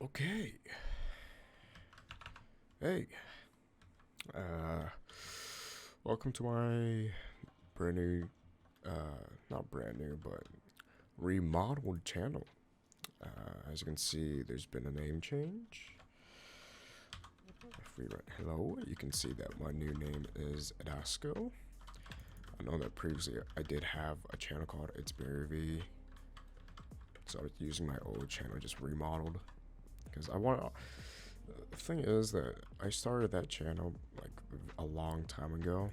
Okay. Hey. Uh, Welcome to my brand new, not brand new, but remodeled channel. As you can see, there's been a name change. If we write hello, you can see that my new name is Edasco. I know that previously I did have a channel called It's Berry, so I was using my old channel, just remodeled, because I want. The thing is that I started that channel like a long time ago,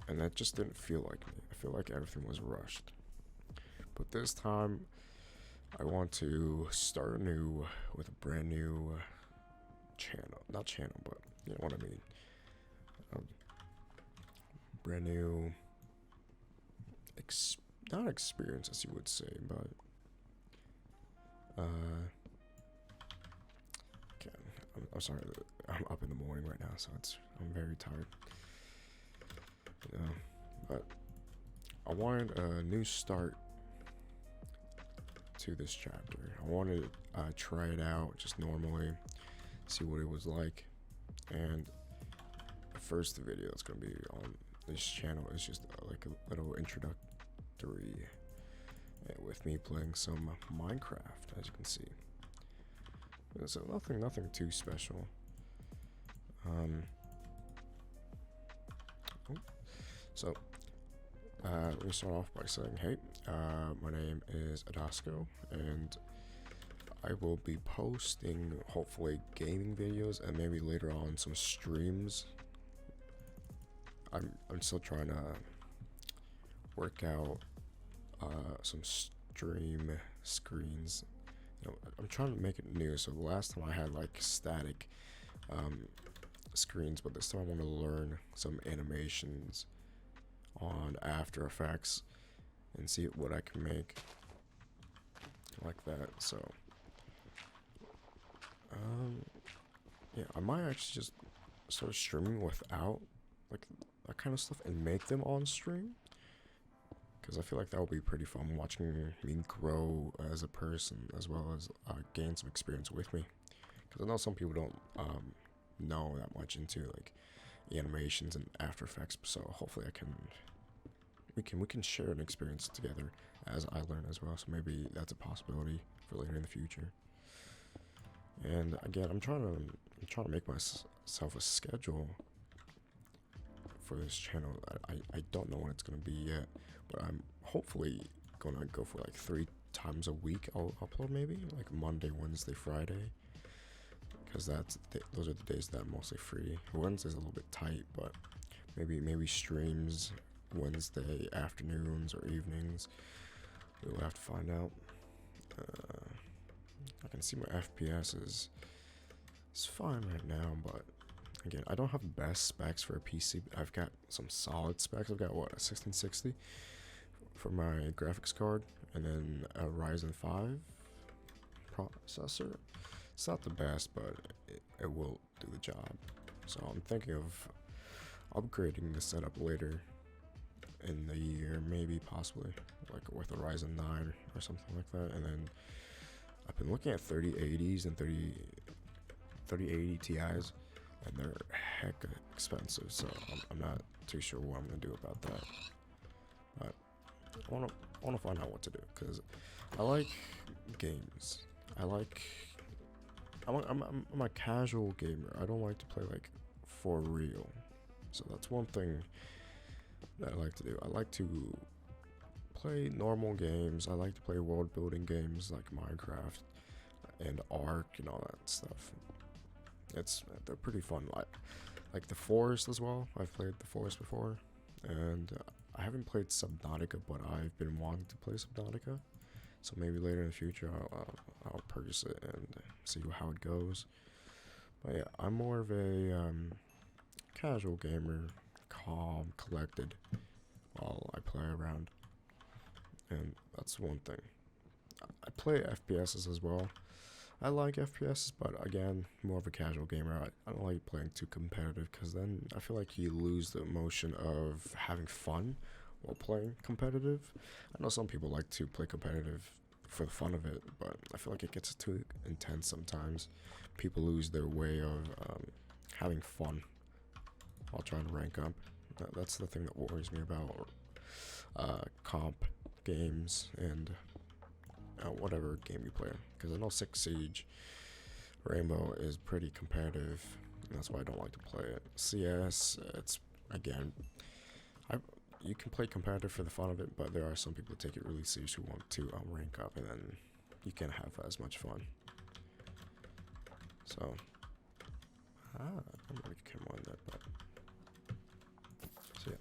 and that just didn't feel like me. I feel like everything was rushed. But this time, I want to start anew with a brand new channel. Not channel, but you know what I mean. Um, Brand new, not experience as you would say, but okay. I'm sorry. I'm up in the morning right now, so I'm very tired. But I wanted a new start to this chapter. I wanted to try it out just normally, see what it was like, and the first video that's gonna be on this channel is just like a little introductory with me playing some Minecraft, as you can see. So nothing too special. So let me start off by saying, hey, my name is Edasco, and I will be posting hopefully gaming videos and maybe later on some streams. I'm still trying to work out some stream screens. I'm trying to make it new. So the last time I had like static screens, but this time I want to learn some animations on After Effects and see what I can make like that. So yeah, I might actually just start streaming without like that kind of stuff and make them on stream, because I feel like that would be pretty fun, watching me grow as a person as well as gain some experience with me, because I know some people don't know that much into like animations and After Effects, so hopefully we can share an experience together as I learn as well. So maybe that's a possibility for later in the future. And again, I'm trying to make myself a schedule for this channel. I don't know when it's gonna be yet, but I'm hopefully gonna go for like 3 times a week. I'll upload maybe like Monday, Wednesday, Friday, because those are the days that I'm mostly free. Wednesday's a little bit tight, but maybe streams Wednesday afternoons or evenings. We'll have to find out. I can see my FPS is fine right now, but again, I don't have the best specs for a PC. I've got some solid specs. I've got what, a 1660 for my graphics card, and then a Ryzen 5 processor. It's not the best, but it will do the job. So I'm thinking of upgrading the setup later in the year, maybe possibly like with a Ryzen 9 or something like that. And then I've been looking at 3080s and 3080 Ti's, and they're heck expensive, so I'm not too sure what I'm gonna do about that. But I wanna find out what to do, because I like games. I'm a casual gamer. I don't like to play like for real. So that's one thing that I like to do. I like to play normal games. I like to play world building games like Minecraft and Ark and all that stuff. They're pretty fun. Like the Forest as well. I've played the Forest before, and I haven't played Subnautica, but I've been wanting to play Subnautica. So maybe later in the future I'll purchase it and see how it goes. But yeah, I'm more of a casual gamer, calm, collected while I play around, and that's one thing. I play FPSs as well. I like FPS, but again, more of a casual gamer. I don't like playing too competitive, because then I feel like you lose the emotion of having fun while playing competitive. I know some people like to play competitive for the fun of it, but I feel like it gets too intense sometimes. People lose their way of having fun while trying to rank up. That's the thing that worries me about comp games and whatever game you play. Because I know Six Siege Rainbow is pretty competitive, and that's why I don't like to play it. CS, it's again, you can play competitive for the fun of it, but there are some people who take it really serious who want to rank up, and then you can't have as much fun. So, I don't know if you can mind that, but so yeah,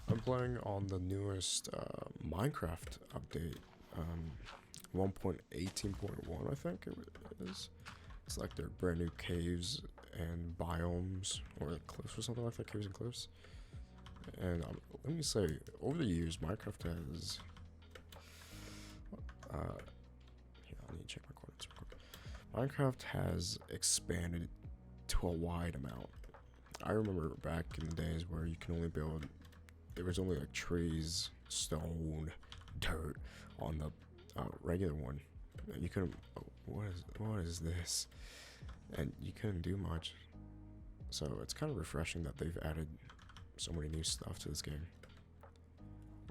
I'm playing on the newest Minecraft update, 1.18.1, I think it is. It's like their brand new caves and biomes, or like cliffs or something like that, caves and cliffs. And let me say, over the years, Minecraft has, yeah, I need to check my coordinates real quick. Minecraft has expanded to a wide amount. I remember back in the days where you can only build, there was only like trees, stone, dirt on the regular one. You couldn't, what is this? And you couldn't do much. So it's kind of refreshing that they've added so many new stuff to this game,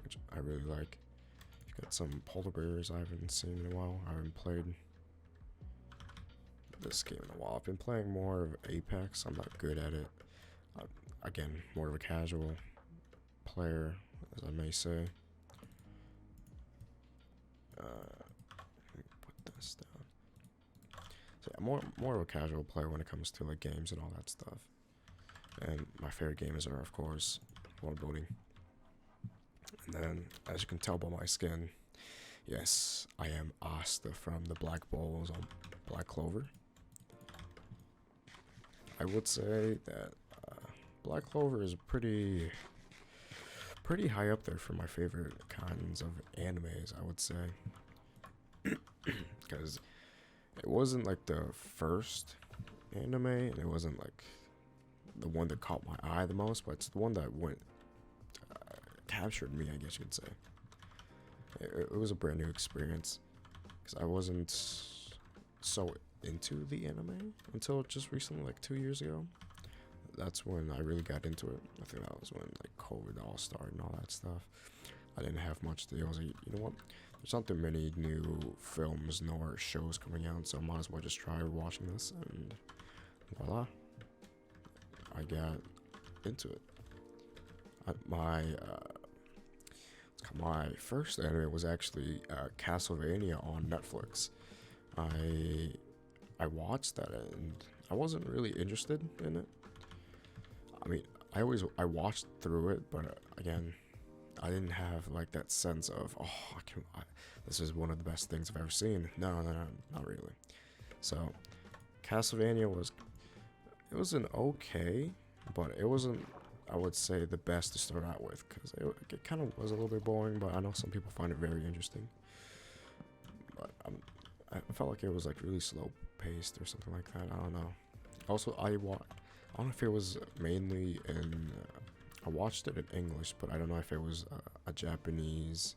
which I really like. You've got some polar bears I haven't seen in a while. I haven't played this game in a while. I've been playing more of Apex. I'm not good at it. Again, more of a casual player, as I may say. Let me put this down. So I'm more of a casual player when it comes to like games and all that stuff. And my favorite games are, of course, world building. And then, as you can tell by my skin, yes, I am Asta from the Black Bowls on Black Clover. I would say that Black Clover is pretty high up there for my favorite kinds of animes, I would say. Because it wasn't like the first anime, and it wasn't like the one that caught my eye the most, but it's the one that captured me, I guess you could say. It was a brand new experience, because I wasn't so into the anime until just recently, like 2 years ago. That's when I really got into it. I think that was when like COVID all started and all that stuff. I didn't have much to do. I was like, you know what? There's not too many new films nor shows coming out, so I might as well just try watching this, and voila. I got into it. My first anime was actually Castlevania on Netflix. I watched that and I wasn't really interested in it. I mean, I watched through it, but again, I didn't have like that sense of this is one of the best things I've ever seen. No, not really. So Castlevania was an okay, but it wasn't, I would say, the best to start out with, because it kind of was a little bit boring, but I know some people find it very interesting. But I felt like it was like really slow paced or something like that. I don't know. Also, I don't know if it was mainly in, I watched it in English, but I don't know if it was a Japanese,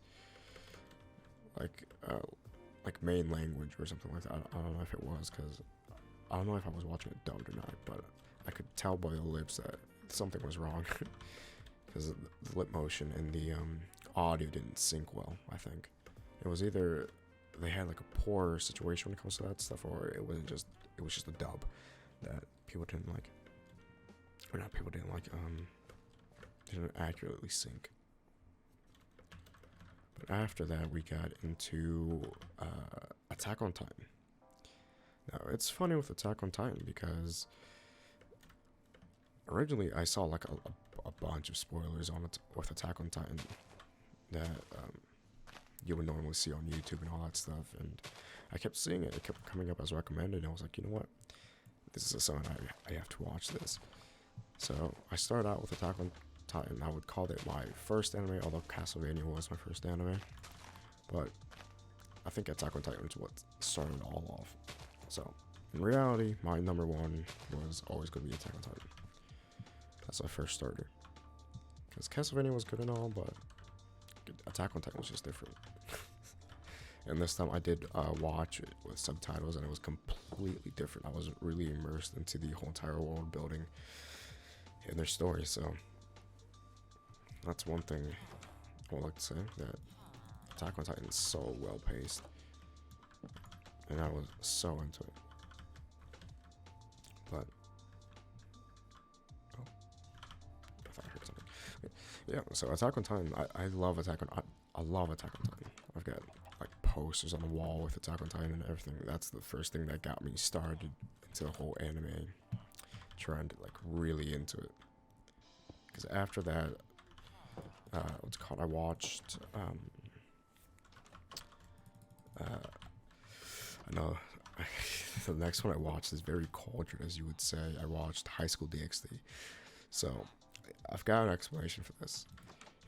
like main language or something like that. I don't know if it was, because I don't know if I was watching it dubbed or not, but I could tell by the lips that something was wrong, because the lip motion and the audio didn't sync well. I think it was either they had like a poor situation when it comes to that stuff, or it was just a dub that people didn't like, or not people didn't like, didn't accurately sync. But after that, we got into Attack on Titan. Now, it's funny with Attack on Titan, because originally I saw like a bunch of spoilers on it with Attack on Titan that you would normally see on YouTube and all that stuff, and I kept seeing it. It kept coming up as recommended, and I was like, you know what? This is something I have to watch this. So I started out with Attack on Titan. I would call it my first anime, although Castlevania was my first anime. But I think Attack on Titan is what started it all off. So in reality, my number one was always going to be Attack on Titan. That's my first starter. Because Castlevania was good and all, but Attack on Titan was just different. And this time I did watch it with subtitles, and it was completely different. I was really immersed into the whole entire world building and their story. So that's one thing I would like to say, that Attack on Titan is so well paced, and I was so into it. But oh, I thought I heard something. Yeah, so Attack on Titan, I love Attack on I love Attack on Titan. I've got like posters on the wall with Attack on Titan and everything. That's the first thing that got me started into the whole anime trend, like really into it. Because after that, what's it called? I watched. I know the next one I watched is very cultured, as you would say. I watched High School DxD. So I've got an explanation for this.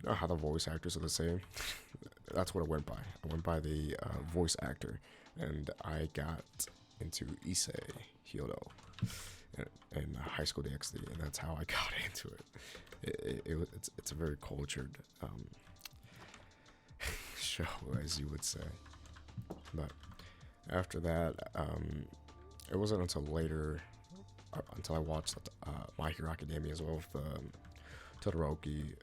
You know how the voice actors are the same? That's what I went by. I went by the voice actor, and I got into Issei Hyodo in High School DxD, and that's how I got into it. It's a very cultured show, as you would say. But after that, it wasn't until later, until I watched My Hero Academia as well, with Todoroki,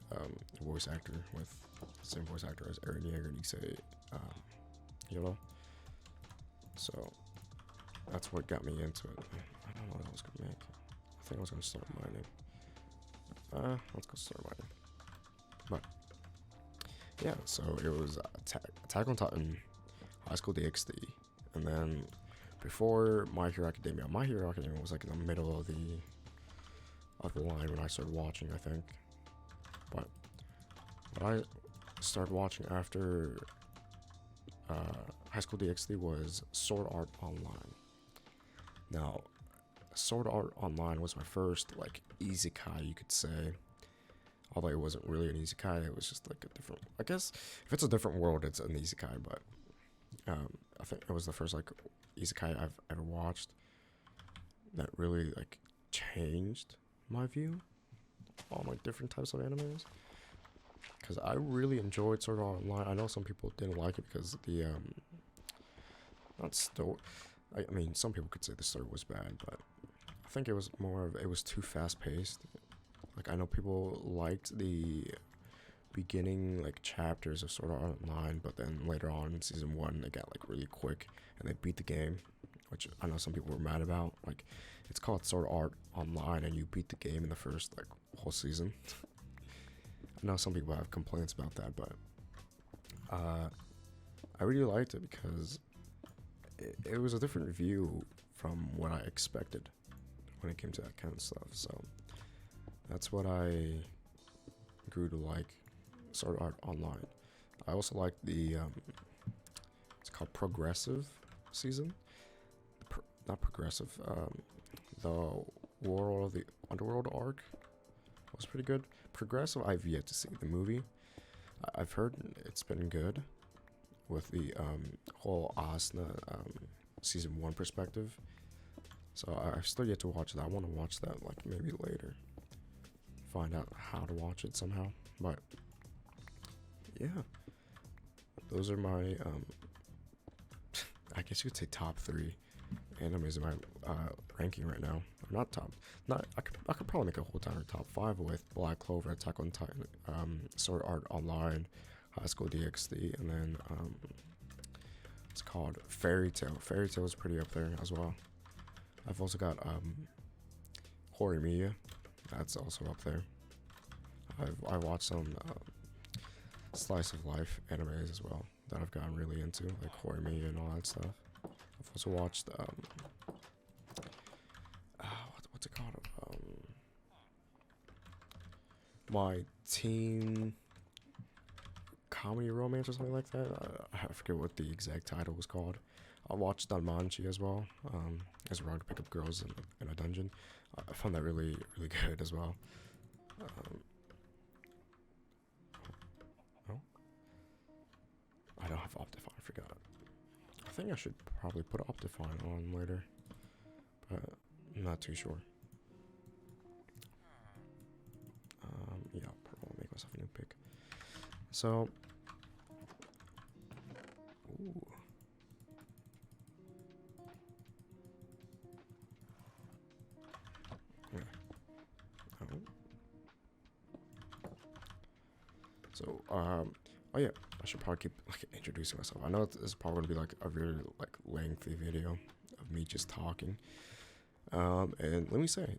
voice actor, with the same voice actor as Eren Yeager and Issei Hyodo. So that's what got me into it. I don't know what I was gonna make. I think I was gonna start mining. Let's go start mining. But yeah, so it was Attack on Titan, High School DxD, and then before My Hero Academia. My Hero Academia was like in the middle of the line when I started watching, I think. But what I started watching after High School DxD was Sword Art Online. Now, Sword Art Online was my first like isekai, you could say. Although it wasn't really an isekai, it was just like a different. I guess if it's a different world, it's an isekai. But I think it was the first like isekai I've ever watched that really like changed my view on like different types of animes. Because I really enjoyed Sword Art Online. I know some people didn't like it because the not story. I mean, some people could say the story was bad, but I think it was more of it was too fast paced. Like, I know people liked the beginning like chapters of Sword Art Online, but then later on in season 1 they got like really quick and they beat the game, which I know some people were mad about. Like, it's called Sword Art Online and you beat the game in the first like whole season. I know some people have complaints about that, but I really liked it because it was a different view from what I expected when it came to that kind of stuff. So that's what I grew to like Sword Art Online. I also liked the it's called Progressive season. Not Progressive. The World of the Underworld arc was pretty good. Progressive, I've yet to see the movie. I've heard it's been good with the whole Asuna season 1 perspective. So I've still yet to watch that. I want to watch that like maybe later. Find out how to watch it somehow. But yeah, those are my I guess you could say top 3 animes in my ranking right now. Not top. I could probably make a whole entire top 5 with Black Clover, Attack on Titan, Sword Art Online, High School DxD, and then it's called Fairy Tail. Fairy Tail is pretty up there as well. I've also got Horimiya. That's also up there. I watched some slice of life animes as well that I've gotten really into, like Horimiya and all that stuff. I've also watched what's it called? My teen comedy romance or something like that. I forget what the exact title was called. I watched Danmanchi as well. It's wrong to pick up girls in a dungeon. I found that really, really good as well. Oh, I don't have Optifine. I forgot. I think I should probably put Optifine on later, but I'm not too sure. Yeah, I'll probably make myself a new pick. So, ooh, So, oh yeah, I should probably keep like introducing myself. I know this is probably gonna be like a very like lengthy video of me just talking. And let me say,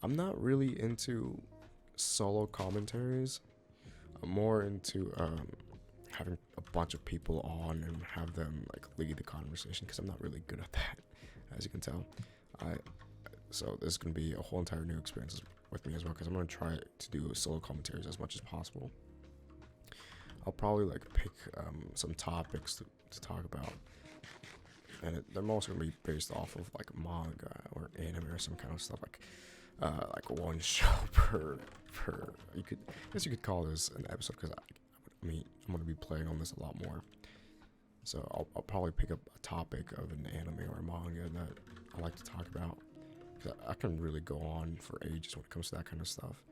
I'm not really into solo commentaries. I'm more into having a bunch of people on and have them like lead the conversation because I'm not really good at that, as you can tell. So this is gonna be a whole entire new experience with me as well because I'm gonna try to do solo commentaries as much as possible. I'll probably like pick some topics to talk about, and they're mostly gonna be based off of like manga or anime or some kind of stuff like one show per. I guess you could call this an episode because I mean I'm gonna be playing on this a lot more. So I'll probably pick up a topic of an anime or a manga that I like to talk about. Cause I can really go on for ages when it comes to that kind of stuff.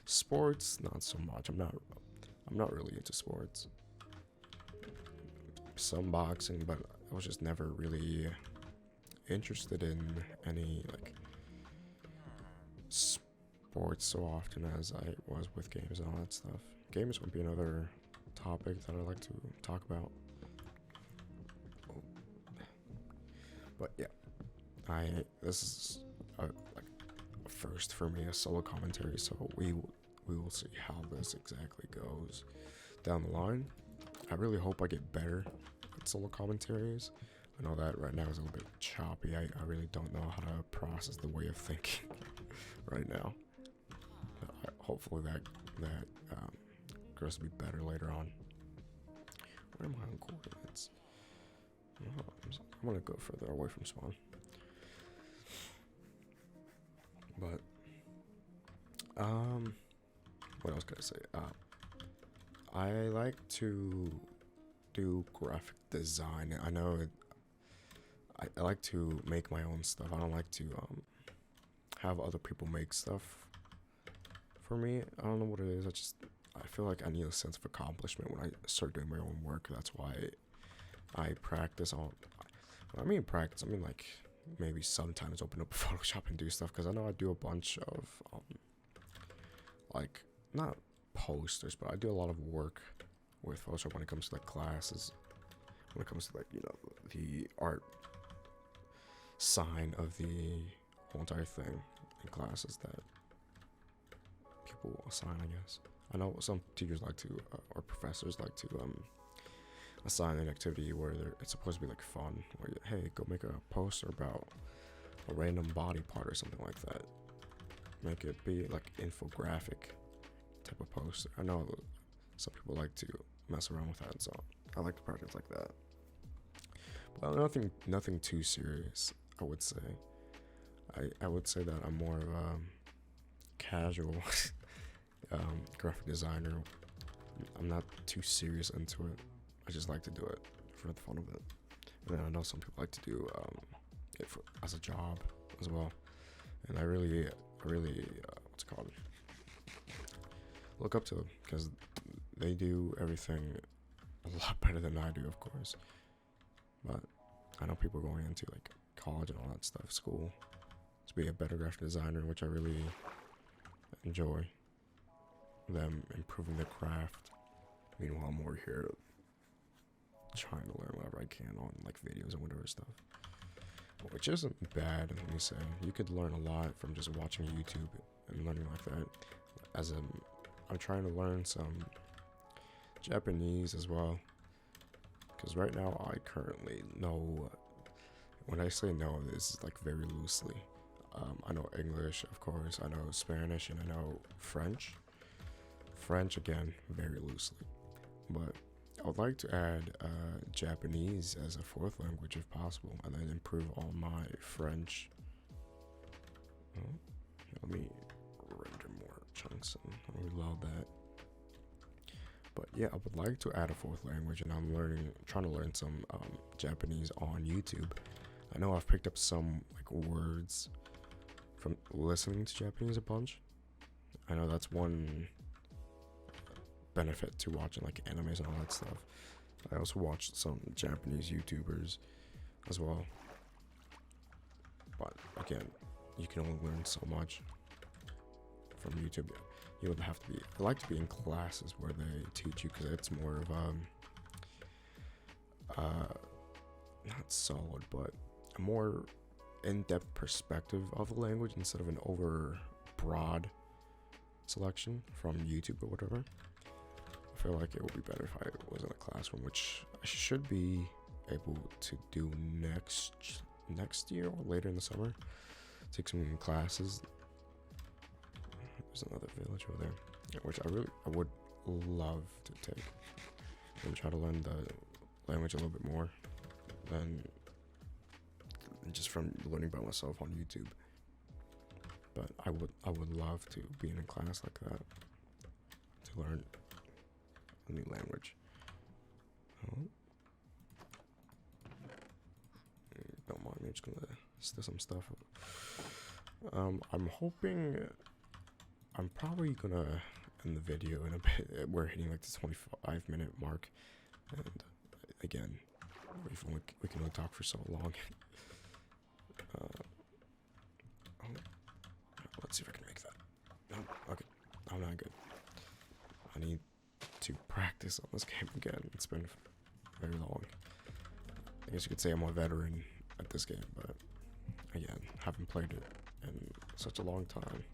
Sports, not so much. I'm not really into sports. Some boxing, but I was just never really interested in any like sports so often as I was with games and all that stuff. Games would be another topic that I like to talk about. But yeah, this is like a first for me, a solo commentary. So we will see how this exactly goes down the line. I really hope I get better at solo commentaries. I know that right now is a little bit choppy. I really don't know how to process the way of thinking right now. Hopefully that grows to be better later on. Where am I on coordinates? Oh, I'm gonna go further away from spawn. But what else can I say? I like to do graphic design. I know I like to make my own stuff. I don't like to have other people make stuff for me. I don't know what it is. I feel like I need a sense of accomplishment when I start doing my own work. That's why I practice on. I mean practice. I mean like maybe sometimes open up Photoshop and do stuff because I know I do a bunch of like not posters, but I do a lot of work with Photoshop when it comes to like classes. When it comes to like the art sign of the whole entire thing in classes that people assign, I guess. I know some teachers like to, or professors like to, assign an activity where it's supposed to be like fun. Where hey, go make a poster about a random body part or something like that. Make it be like infographic type of poster. I know some people like to mess around with that, so I like to practice like that. But nothing too serious, I would say. I would say that I'm more of a casual graphic designer. I'm not too serious into it. I just like to do it for the fun of it. And then I know some people like to do it as a job as well. And I really what's it called? Look up to them because they do everything a lot better than I do, of course. But I know people are going into like college and all that stuff, school, to be a better graphic designer, which I really enjoy. Them improving their craft. Meanwhile, I'm over here trying to learn whatever I can on like videos and whatever stuff, which isn't bad. Let me say, you could learn a lot from just watching YouTube and learning like that. I'm trying to learn some Japanese as well, because right now I currently know. When I say know, this is like very loosely. I know English, of course. I know Spanish, and I know French. French again, very loosely, but I would like to add Japanese as a fourth language if possible, and then improve all my French. Oh, let me render more chunks and reload that. But yeah, I would like to add a fourth language, and I'm trying to learn some Japanese on YouTube. I know I've picked up some like words from listening to Japanese a bunch. I know that's one benefit to watching like animes and all that stuff. I also watched some Japanese YouTubers as well. But again, you can only learn so much from YouTube. you would have to be. I like to be in classes where they teach you because it's more of not solid, but a more in-depth perspective of the language instead of an over broad selection from YouTube or whatever. I feel like it would be better if I was in a classroom, which I should be able to do next year or later in the summer. Take some classes. There's another village over there, which I would love to take and try to learn the language a little bit more than just from learning by myself on YouTube. But I would love to be in a class like that to learn a new language. Oh. Don't mind me, I'm just gonna steal some stuff. I'm hoping I'm probably gonna end the video in a bit. We're hitting like the 25-minute mark, and again, we can only talk for so long. Let's see if I can make that. No, okay, I'm not good. I need to practice on this game again. It's been very long. I guess you could say I'm a veteran at this game, but again, haven't played it in such a long time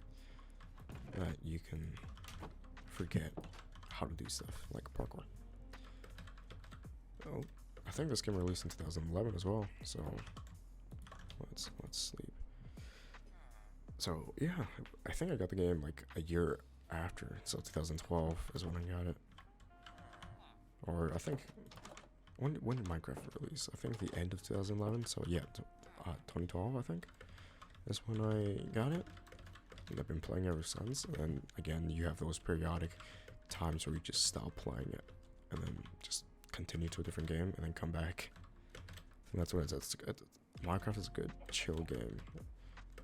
that you can forget how to do stuff like parkour. Oh, I think this game released in 2011 as well, so let's sleep. So yeah, I think I got the game like a year after, so 2012 is when I got it. Or I think, when did Minecraft release? I think the end of 2011, so yeah, 2012 I think, is when I got it. And I've been playing ever since, and then again, you have those periodic times where you just stop playing it, and then just continue to a different game, and then come back. And that's what it is. Minecraft is a good chill game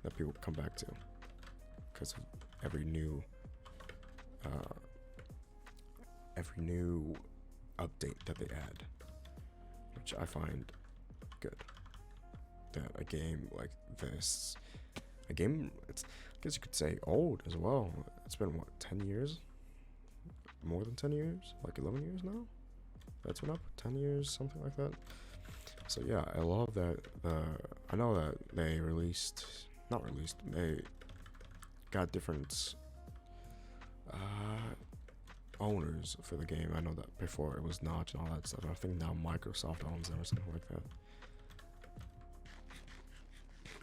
that people come back to, because of every new update that they add, which I find good. That a game like this, I guess you could say old as well. It's been what, 10 years? More than 10 years? Like 11 years now? That's been up 10 years, something like that. So yeah, I love that. I know that they they got different owners for the game. I know that before it was Notch and all that stuff. I think now Microsoft owns them or something like that.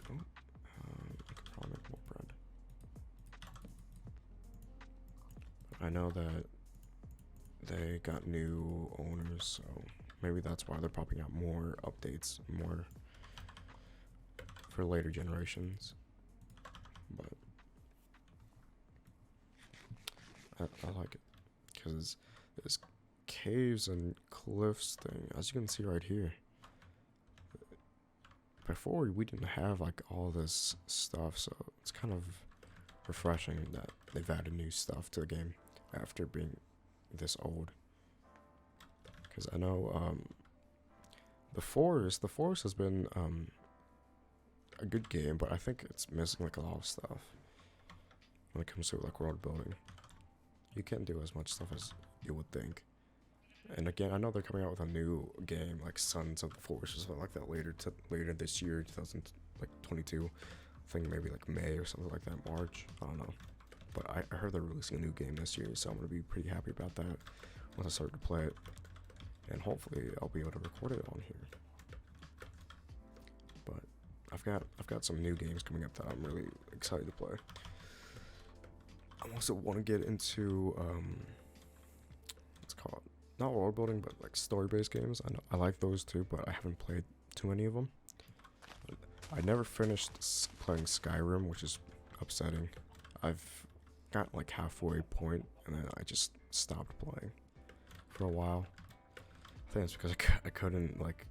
Oh, I could probably make more bread. I know that they got new owners, so maybe that's why they're popping out more updates, more for later generations. But I like it because this caves and cliffs thing, as you can see right here. Before we didn't have like all this stuff, so it's kind of refreshing that they've added new stuff to the game after being this old. Because I know the forest has been a good game, but I think it's missing like a lot of stuff when it comes to like world building. You can't do as much stuff as you would think. And again, I know they're coming out with a new game like Sons of the Forest or something like that later this year, 2022. I think maybe like May or something like that, March. I don't know. But I heard they're releasing a new game this year, so I'm gonna be pretty happy about that once I start to play it. And hopefully I'll be able to record it on here. But I've got some new games coming up that I'm really excited to play. I also want to get into what's it called? Not world building, but like story-based games. I like those too, but I haven't played too many of them. I never finished playing Skyrim, which is upsetting. I've got like halfway point, and then I just stopped playing for a while. I think it's because I couldn't like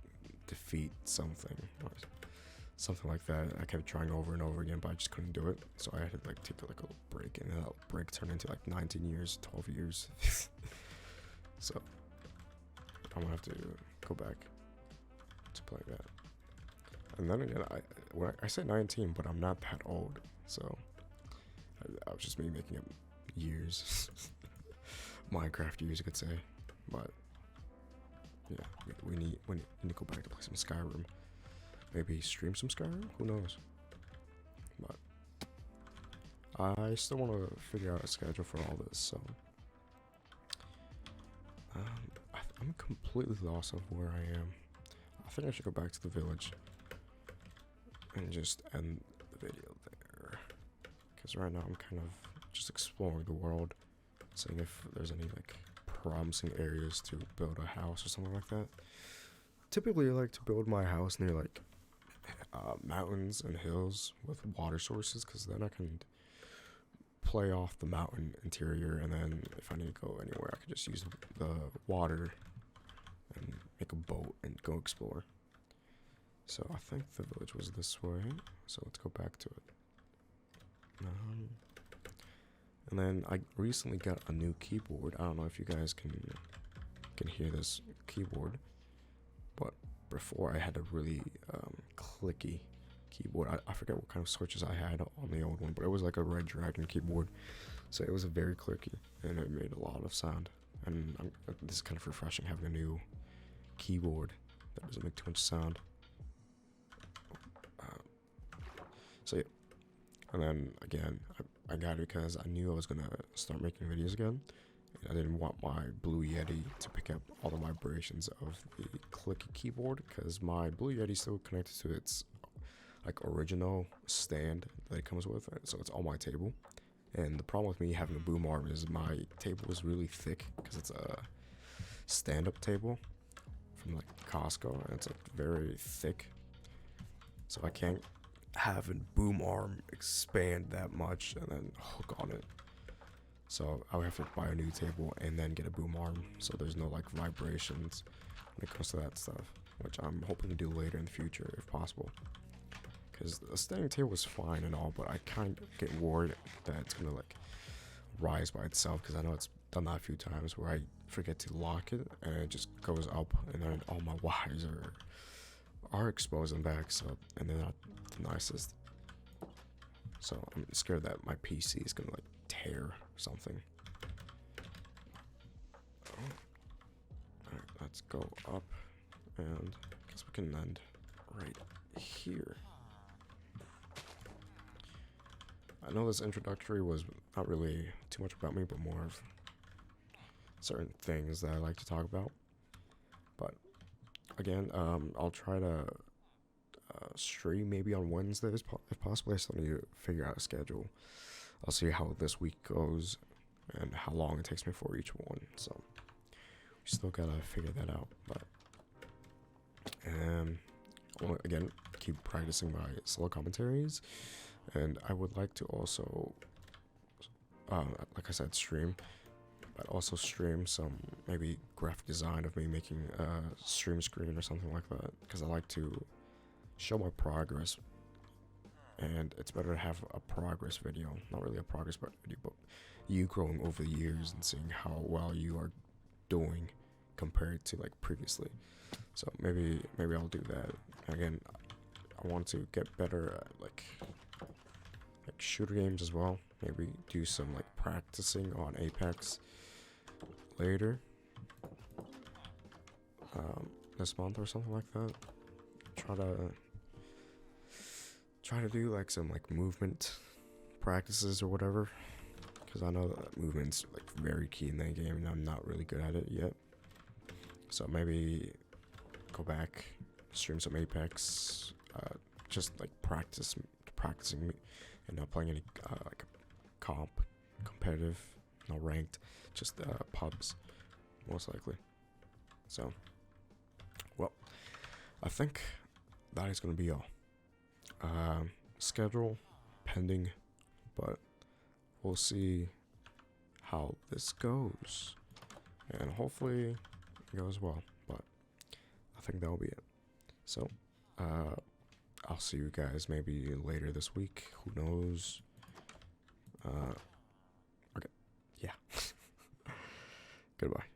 defeat something or something like that. I kept trying over and over again, but I just couldn't do it. So I had to like take like a little break, and that break turned into like 19 years, 12 years. So I'm gonna have to go back to play that. And then again, I say 19, but I'm not that old, so I was just me making up years. Minecraft years, you could say. But yeah, we need to go back to play some Skyrim. Maybe stream some Skyrim? Who knows? But I still want to figure out a schedule for all this, so I'm completely lost of where I am. I think I should go back to the village and just end the video there, because right now I'm kind of just exploring the world, seeing if there's any like promising areas to build a house or something like that. Typically I like to build my house near like mountains and hills with water sources, because then I can play off the mountain interior, and then if I need to go anywhere I can just use the water and make a boat and go explore. So I think the village was this way, so let's go back to it. And then I recently got a new keyboard. I don't know if you guys can hear this keyboard, but before I had a really clicky keyboard. I forget what kind of switches I had on the old one, but it was like a Red Dragon keyboard, so it was very clicky and it made a lot of sound. And this is kind of refreshing having a new keyboard that doesn't make too much sound. So yeah, and then again, I got it because I knew I was gonna start making videos again. And I didn't want my Blue Yeti to pick up all the vibrations of the clicky keyboard, because my Blue Yeti is still connected to its like original stand that it comes with, so it's on my table. And the problem with me having a boom arm is my table is really thick, because it's a stand-up table from like Costco, and it's like very thick, so I can't have a boom arm expand that much and then hook on it. So I would have to buy a new table and then get a boom arm, so there's no like vibrations when it comes to that stuff, which I'm hoping to do later in the future if possible. Because the standing table is fine and all, but I kind of get worried that it's gonna like rise by itself, because I know it's done that a few times where I forget to lock it and it just goes up, and then all my wires are exposed and back, so, and they're not the nicest. So I'm scared that my PC is gonna like tear something. Alright, let's go up, and I guess we can end right here. I know this introductory was not really too much about me, but more of certain things that I like to talk about. But again, I'll try to stream maybe on Wednesdays if possible. I still need to figure out a schedule. I'll see how this week goes and how long it takes me for each one. So we still gotta figure that out. But I want to again keep practicing my solo commentaries. And I would like to also, like I said, stream, but also stream some maybe graphic design of me making a stream screen or something like that, because I like to show my progress, and it's better to have a progress video, not really a progress video, but you growing over the years and seeing how well you are doing compared to like previously. So maybe I'll do that. Again, I want to get better at like shooter games as well. Maybe do some like practicing on Apex later this month or something like that. Try to do like some like movement practices or whatever, because I know that movement's like very key in that game and I'm not really good at it yet. So maybe go back, stream some Apex, just like practicing and not playing any like competitive, no ranked, just pubs most likely. So well, I think that is going to be all. Schedule pending, but we'll see how this goes, and hopefully it goes well. But I think that'll be it. So I'll see you guys maybe later this week. Who knows? Okay. Yeah. Goodbye.